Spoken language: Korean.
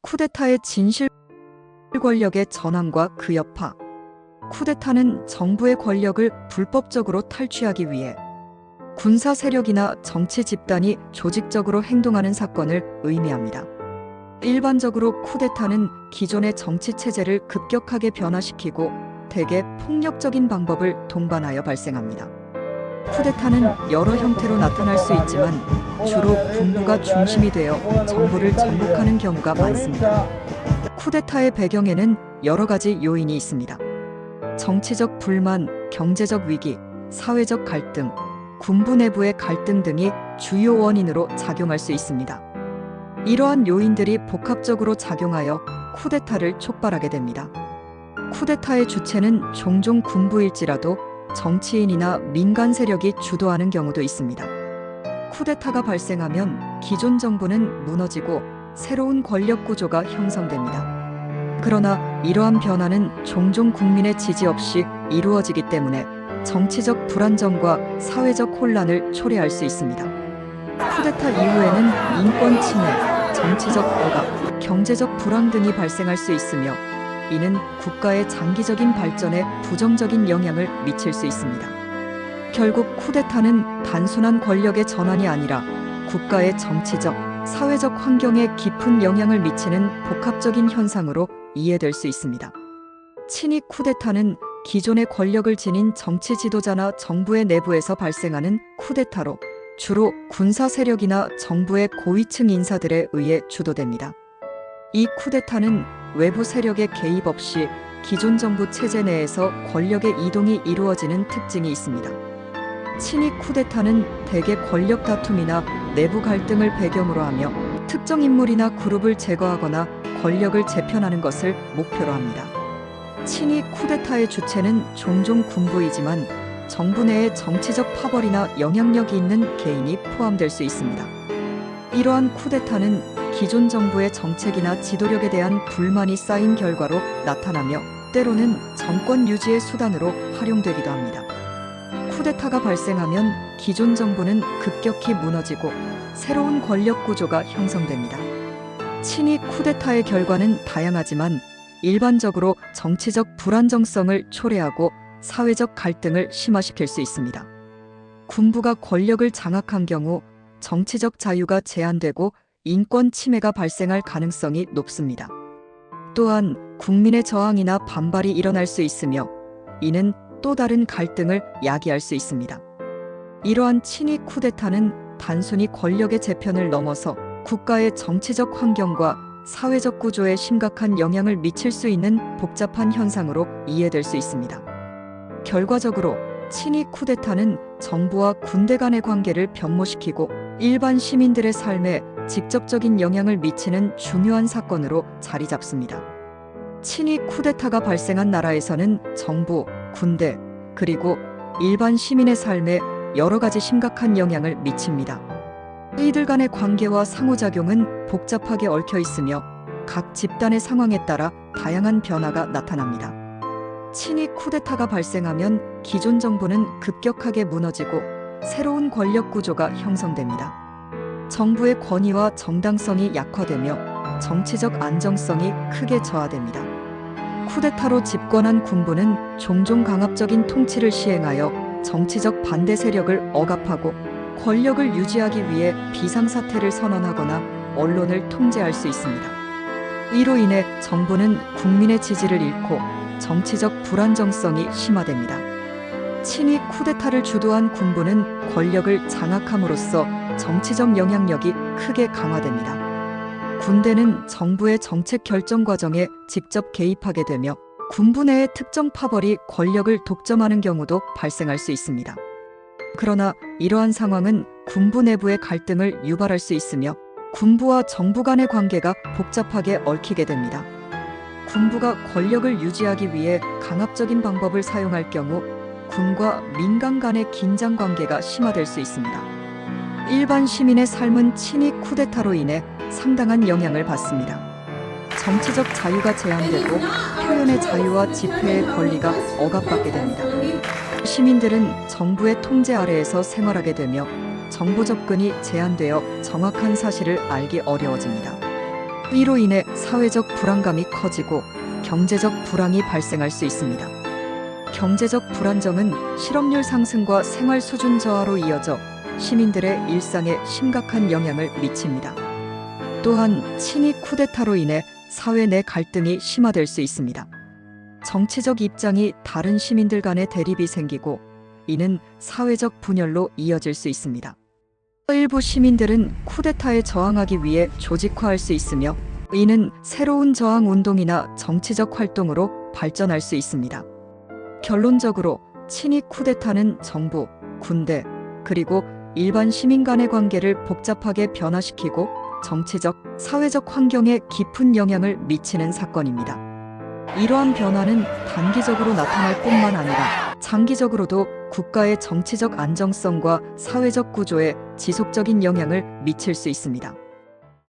쿠데타의 진실 권력의 전환과 그 여파. 쿠데타는 정부의 권력을 불법적으로 탈취하기 위해 군사 세력이나 정치 집단이 조직적으로 행동하는 사건을 의미합니다. 일반적으로 쿠데타는 기존의 정치 체제를 급격하게 변화시키고 대개 폭력적인 방법을 동반하여 발생합니다. 쿠데타는 여러 형태로 나타날 수 있지만 주로 군부가 중심이 되어 정부를 정복하는 경우가 많습니다. 쿠데타의 배경에는 여러 가지 요인이 있습니다. 정치적 불만, 경제적 위기, 사회적 갈등, 군부 내부의 갈등 등이 주요 원인으로 작용할 수 있습니다. 이러한 요인들이 복합적으로 작용하여 쿠데타를 촉발하게 됩니다. 쿠데타의 주체는 종종 군부일지라도 정치인이나 민간 세력이 주도하는 경우도 있습니다. 쿠데타가 발생하면 기존 정부는 무너지고 새로운 권력 구조가 형성됩니다. 그러나 이러한 변화는 종종 국민의 지지 없이 이루어지기 때문에 정치적 불안정과 사회적 혼란을 초래할 수 있습니다. 쿠데타 이후에는 인권 침해, 정치적 억압, 경제적 불황 등이 발생할 수 있으며 이는 국가의 장기적인 발전에 부정적인 영향을 미칠 수 있습니다. 결국 쿠데타는 단순한 권력의 전환이 아니라 국가의 정치적, 사회적 환경에 깊은 영향을 미치는 복합적인 현상으로 이해될 수 있습니다. 친위 쿠데타는 기존의 권력을 지닌 정치 지도자나 정부의 내부에서 발생하는 쿠데타로 주로 군사 세력이나 정부의 고위층 인사들에 의해 주도됩니다. 이 쿠데타는 외부 세력의 개입 없이 기존 정부 체제 내에서 권력의 이동이 이루어지는 특징이 있습니다. 친위 쿠데타는 대개 권력 다툼이나 내부 갈등을 배경으로 하며 특정 인물이나 그룹을 제거하거나 권력을 재편하는 것을 목표로 합니다. 친위 쿠데타의 주체는 종종 군부이지만 정부 내에 정치적 파벌이나 영향력이 있는 개인이 포함될 수 있습니다. 이러한 쿠데타는 기존 정부의 정책이나 지도력에 대한 불만이 쌓인 결과로 나타나며 때로는 정권 유지의 수단으로 활용되기도 합니다. 쿠데타가 발생하면 기존 정부는 급격히 무너지고 새로운 권력 구조가 형성됩니다. 친위 쿠데타의 결과는 다양하지만 일반적으로 정치적 불안정성을 초래하고 사회적 갈등을 심화시킬 수 있습니다. 군부가 권력을 장악한 경우 정치적 자유가 제한되고 인권 침해가 발생할 가능성이 높습니다. 또한 국민의 저항이나 반발이 일어날 수 있으며 이는 또 다른 갈등을 야기할 수 있습니다. 이러한 친위 쿠데타는 단순히 권력의 재편을 넘어서 국가의 정치적 환경과 사회적 구조에 심각한 영향을 미칠 수 있는 복잡한 현상으로 이해될 수 있습니다. 결과적으로 친위 쿠데타는 정부와 군대 간의 관계를 변모시키고 일반 시민들의 삶에 직접적인 영향을 미치는 중요한 사건으로 자리 잡습니다. 친위 쿠데타가 발생한 나라에서는 정부, 군대, 그리고 일반 시민의 삶에 여러 가지 심각한 영향을 미칩니다. 이들 간의 관계와 상호작용은 복잡하게 얽혀 있으며 각 집단의 상황에 따라 다양한 변화가 나타납니다. 친위 쿠데타가 발생하면 기존 정부는 급격하게 무너지고 새로운 권력 구조가 형성됩니다. 정부의 권위와 정당성이 약화되며 정치적 안정성이 크게 저하됩니다. 쿠데타로 집권한 군부는 종종 강압적인 통치를 시행하여 정치적 반대 세력을 억압하고 권력을 유지하기 위해 비상사태를 선언하거나 언론을 통제할 수 있습니다. 이로 인해 정부는 국민의 지지를 잃고 정치적 불안정성이 심화됩니다. 친위 쿠데타를 주도한 군부는 권력을 장악함으로써 정치적 영향력이 크게 강화됩니다. 군대는 정부의 정책 결정 과정에 직접 개입하게 되며 군부 내의 특정 파벌이 권력을 독점하는 경우도 발생할 수 있습니다. 그러나 이러한 상황은 군부 내부의 갈등을 유발할 수 있으며 군부와 정부 간의 관계가 복잡하게 얽히게 됩니다. 군부가 권력을 유지하기 위해 강압적인 방법을 사용할 경우 군과 민간 간의 긴장 관계가 심화될 수 있습니다. 일반 시민의 삶은 친위 쿠데타로 인해 상당한 영향을 받습니다. 정치적 자유가 제한되고 표현의 자유와 집회의 권리가 억압받게 됩니다. 시민들은 정부의 통제 아래에서 생활하게 되며 정보 접근이 제한되어 정확한 사실을 알기 어려워집니다. 이로 인해 사회적 불안감이 커지고 경제적 불황이 발생할 수 있습니다. 경제적 불안정은 실업률 상승과 생활 수준 저하로 이어져 시민들의 일상에 심각한 영향을 미칩니다. 또한 친위 쿠데타로 인해 사회 내 갈등이 심화될 수 있습니다. 정치적 입장이 다른 시민들 간의 대립이 생기고 이는 사회적 분열로 이어질 수 있습니다. 일부 시민들은 쿠데타에 저항하기 위해 조직화할 수 있으며 이는 새로운 저항 운동이나 정치적 활동으로 발전할 수 있습니다. 결론적으로 친위 쿠데타는 정부, 군대, 그리고 일반 시민 간의 관계를 복잡하게 변화시키고 정치적, 사회적 환경에 깊은 영향을 미치는 사건입니다. 이러한 변화는 단기적으로 나타날 뿐만 아니라 장기적으로도 국가의 정치적 안정성과 사회적 구조에 지속적인 영향을 미칠 수 있습니다.